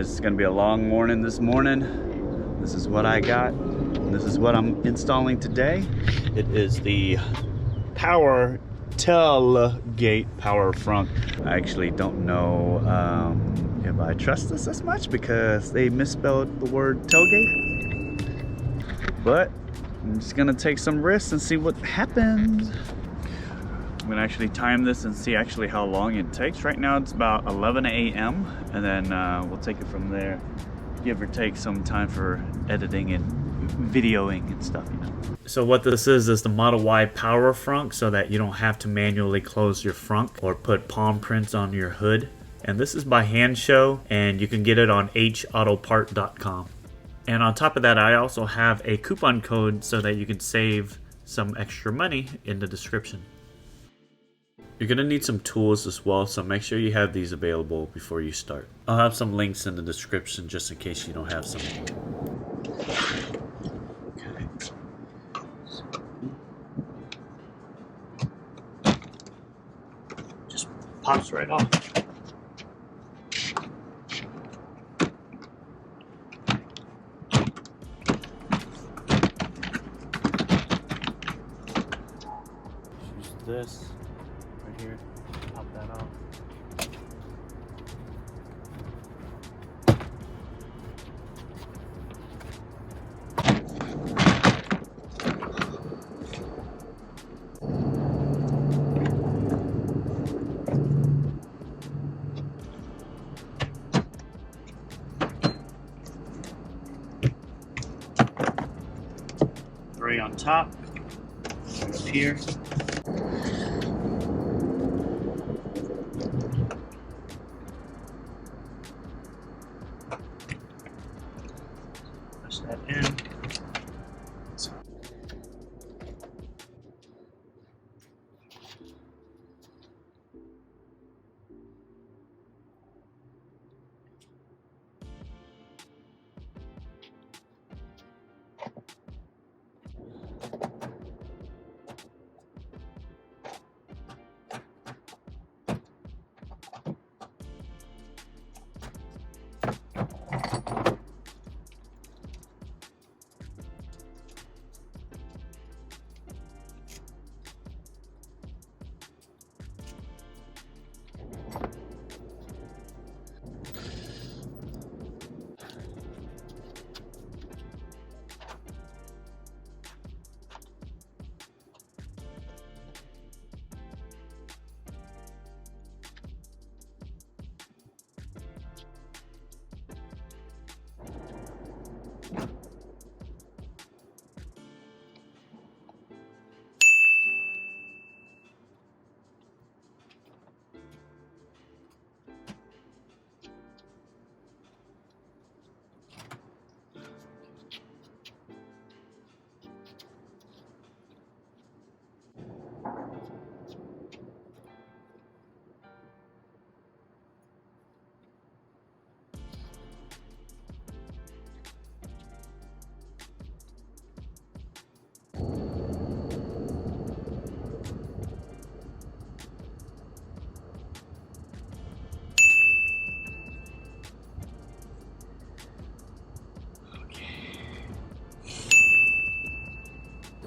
guys, it's gonna be a long morning this morning. This is what I got, and this is what I'm installing today. It is the power tailgate power frunk. I actually don't know if I trust this as much because they misspelled the word tailgate, but I'm just gonna take some risks and see what happens. I'm gonna actually time this and see actually how long it takes. Right now it's about 11 a.m. and then we'll take it from there. Give or take some time for editing and videoing and stuff, you know. So what this is the Model Y power frunk, so that you don't have to manually close your frunk or put palm prints on your hood. And this is by Hansshow, and you can get it on hautopart.com. And on top of that, I also have a coupon code so that you can save some extra money in the description. You're going to need some tools as well, so make sure you have these available before you start. I'll have some links in the description just in case you don't have some. Okay. Just pops right off. Use this. Right here, pop that off. Three on top, up here. Push that in.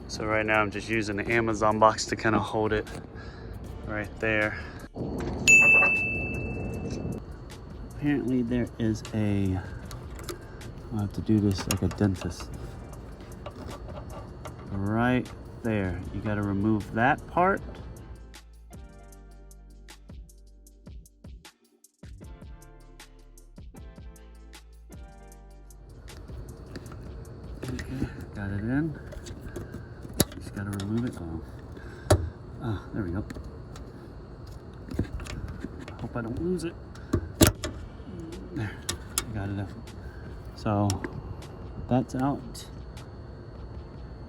So right now I'm just using the Amazon box to kind of hold it right there. Apparently there is a, I'll have to do this like a dentist. Right there, you gotta remove that part. Okay, got it in. Gotta remove it. Oh, there we go. Hope I don't lose it. There, I got it out. So that's out.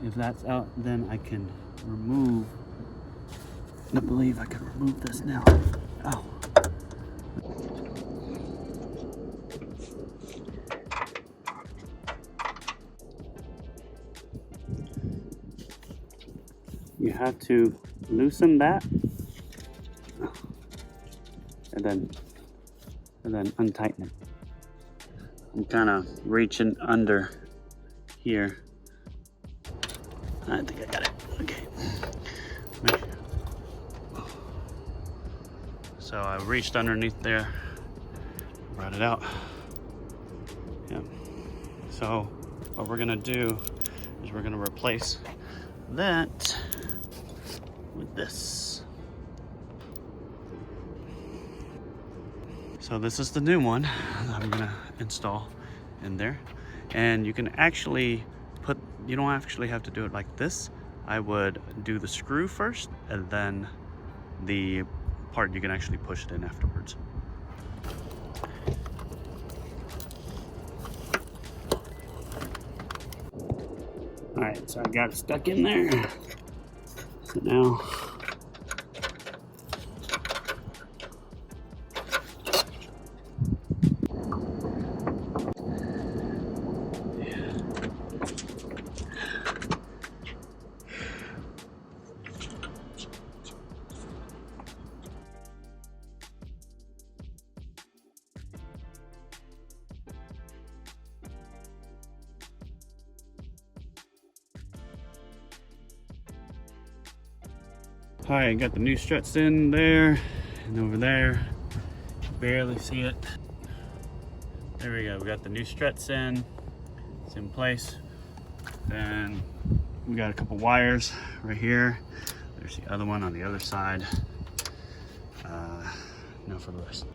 If that's out, then I can remove. I believe I can remove this now. Oh. You have to loosen that and then untighten it. I'm kind of reaching under here. I think I got it. Okay. So I reached underneath there, brought it out. Yeah. So what we're gonna do is we're gonna replace that with this. So this is the new one that I'm gonna install in there. And you can actually put, you don't actually have to do it like this. I would do the screw first and then the part you can actually push it in afterwards. All right, so I got it stuck in there. So now, all right, got the new struts in there and over there. Barely see it. There we go. We got the new struts in. It's in place. Then we got a couple wires right here. There's the other one on the other side. Now for the rest.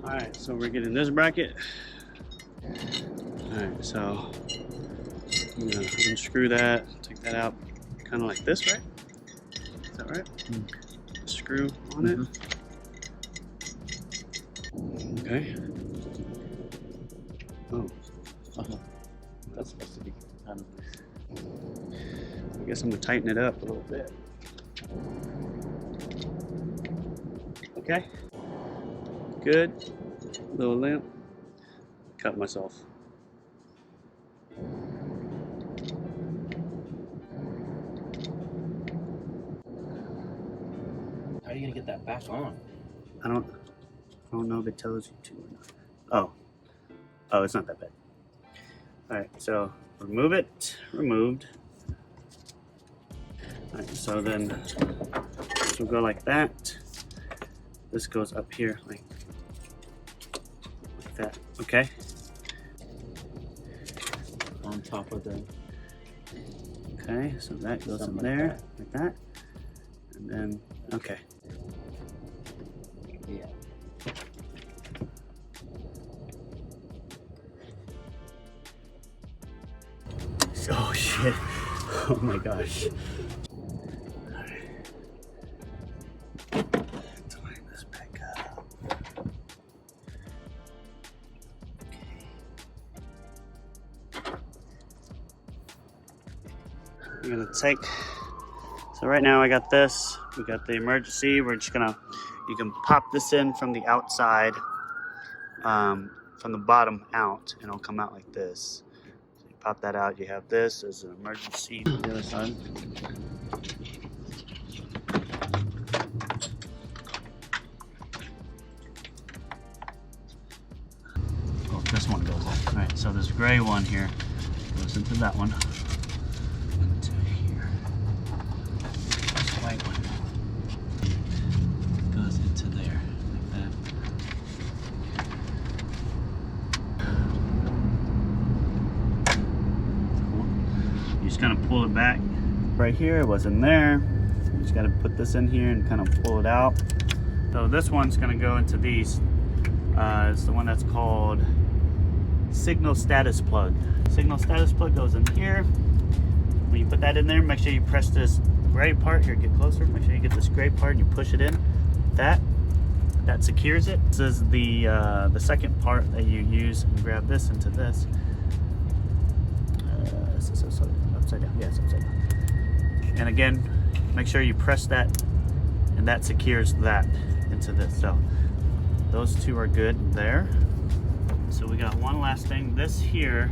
All right, so we're getting this bracket. All right, so I'm gonna unscrew that, take that out, kind of like this, right? Is that right? Screw on it. Okay. Oh. That's supposed to be kind of. I guess I'm gonna tighten it up a little bit. Okay. Good. Little limp. Cut myself. How are you gonna get that back on? I don't know if it tells you to or not. Oh, it's not that bad. All right, so remove it. Removed. All right, so then this will go like that. This goes up here like that. Okay. On top of the. Okay, so that goes in there like that, and then okay. Yeah. Oh shit! Oh my gosh! I'm gonna take, so right now I got this, we got the emergency, we're just gonna, you can pop this in from the outside, from the bottom out, and it'll come out like this. So you pop that out, you have this as an emergency on the other side. Oh, this one goes in. All right, so this gray one here goes into that one. White one goes into there like that. You just kind of pull it back. Right here, it was in there. You just got to put this in here and kind of pull it out. So this one's going to go into these. It's the one that's called signal status plug. Signal status plug goes in here. When you put that in there, make sure you press this gray part here, get closer, make sure you get this gray part and you push it in. That secures it. This is the second part that you use and grab this into this. So upside down, yes, upside down. And again, make sure you press that and that secures that. into this. So those two are good there. So we got one last thing. This here,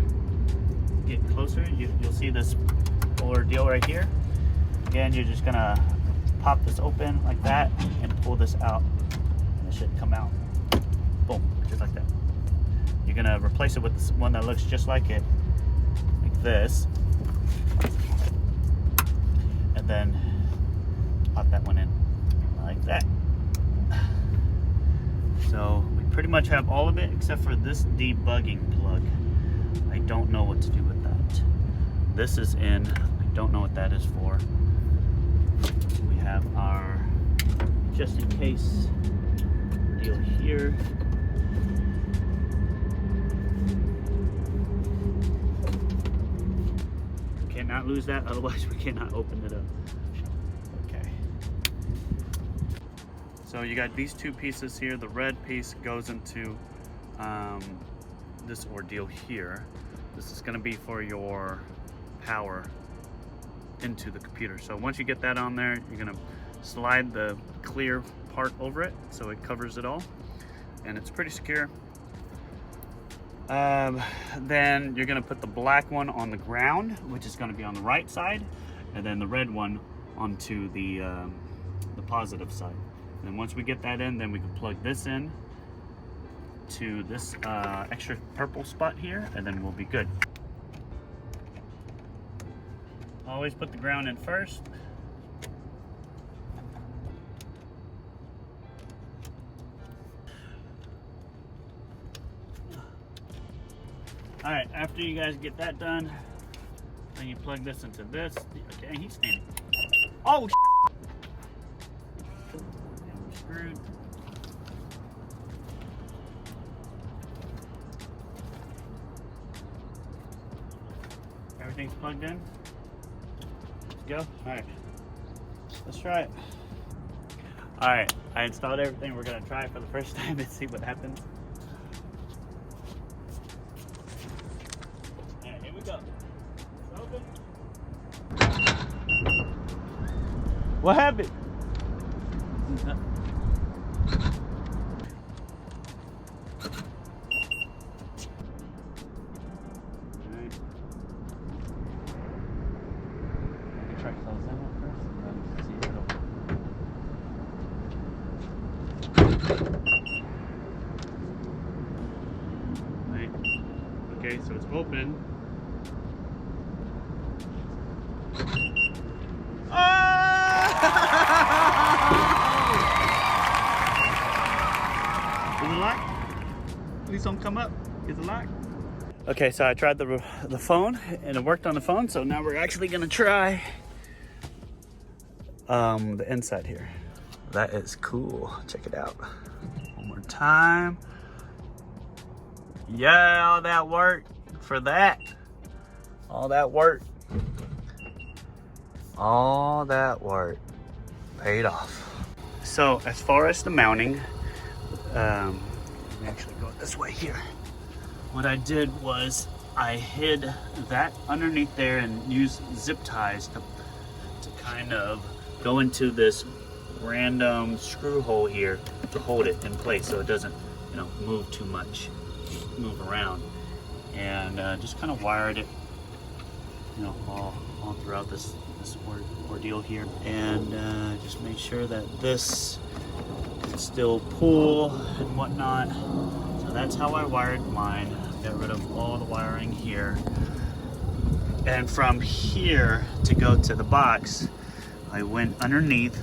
get closer, you'll see this ordeal right here. Again, you're just gonna pop this open like that and pull this out, and it should come out. Boom, just like that. You're gonna replace it with this one that looks just like it, like this, and then pop that one in like that. So we pretty much have all of it except for this debugging plug. I don't know what to do with that. This is in, I don't know what that is for. We have our just in case deal here. We cannot lose that, otherwise we cannot open it up. Okay. So you got these two pieces here. The red piece goes into this ordeal here. This is going to be for your power into the computer. So once you get that on there, you're going to slide the clear part over it so it covers it all, and it's pretty secure. Then you're going to put the black one on the ground, which is going to be on the right side, and then the red one onto the positive side. And then once we get that in, then we can plug this in to this extra purple spot here, and then we'll be good. Always put the ground in first. All right, after you guys get that done, then you plug this into this. Okay, he's standing. Oh, and we're screwed. Everything's plugged in. Go. All right, let's try it. All right, I installed everything. We're gonna try it for the first time and see what happens. All right, here we go. It's open. What happened? Try to close that one first and then see if it'll. Right. Okay, so it's open. Is it locked? Please don't come up. Is it locked? Okay, so I tried the phone and it worked on the phone, so now we're actually gonna try the inside here. That is cool. Check it out. One more time. Yeah, all that work for that. All that work. All that work paid off. So as far as the mounting, let me actually go this way here. What I did was I hid that underneath there and used zip ties to kind of go into this random screw hole here to hold it in place so it doesn't, you know, move too much, move around, and just kind of wired it, you know, all throughout this ordeal here, and just made sure that this can still pull and whatnot. So that's how I wired mine. Got rid of all the wiring here, and from here to go to the box, I went underneath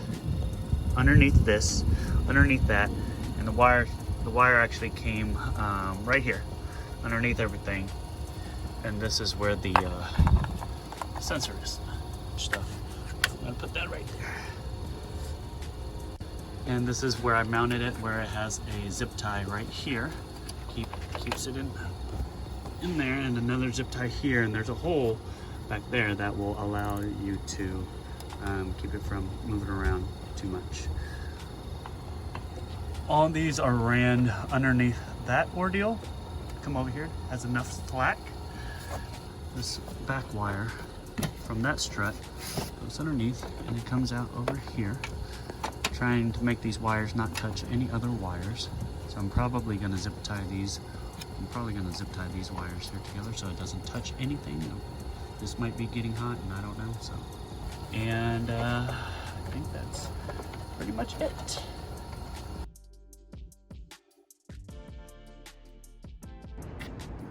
this, underneath that, and the wire actually came right here, underneath everything, and this is where the sensor is, stuff. I'm gonna put that right there, and this is where I mounted it, where it has a zip tie right here, keeps it in there, and another zip tie here, and there's a hole back there that will allow you to keep it from moving around too much. All these are ran underneath that ordeal. Come over here, has enough slack. This back wire from that strut goes underneath, and it comes out over here. Try trying to make these wires not touch any other wires. So I'm probably going to zip tie these. I'm probably going to zip tie these wires here together so it doesn't touch anything. This might be getting hot and I don't know. So, and I think that's pretty much it.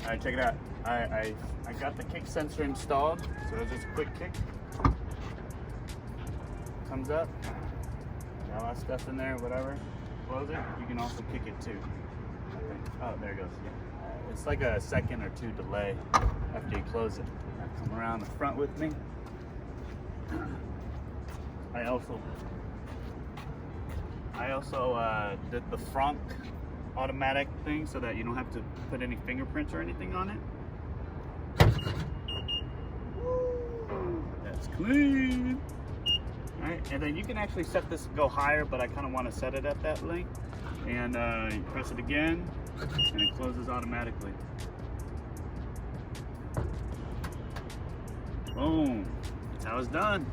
All right, check it out. I got the kick sensor installed, so it's just a quick kick. Comes up, got a lot of stuff in there, whatever. Close it. You can also kick it too. Oh, there it goes. Yeah. It's like a second or two delay after you close it. Come around the front with me. I also did the FRUNK automatic thing so that you don't have to put any fingerprints or anything on it. That's clean. All right, and then you can actually set this to go higher, but I kind of want to set it at that length. And you press it again, and it closes automatically. Boom, that's how it's done.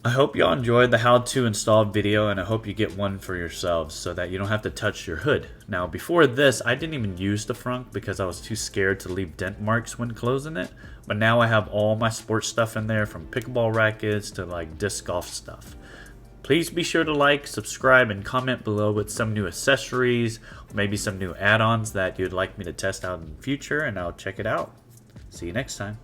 I hope y'all enjoyed the how to install video, and I hope you get one for yourselves so that you don't have to touch your hood. Now before this, I didn't even use the frunk because I was too scared to leave dent marks when closing it. But now I have all my sports stuff in there, from pickleball rackets to like disc golf stuff. Please be sure to like, subscribe, and comment below with some new accessories, maybe some new add-ons that you'd like me to test out in the future, and I'll check it out. See you next time.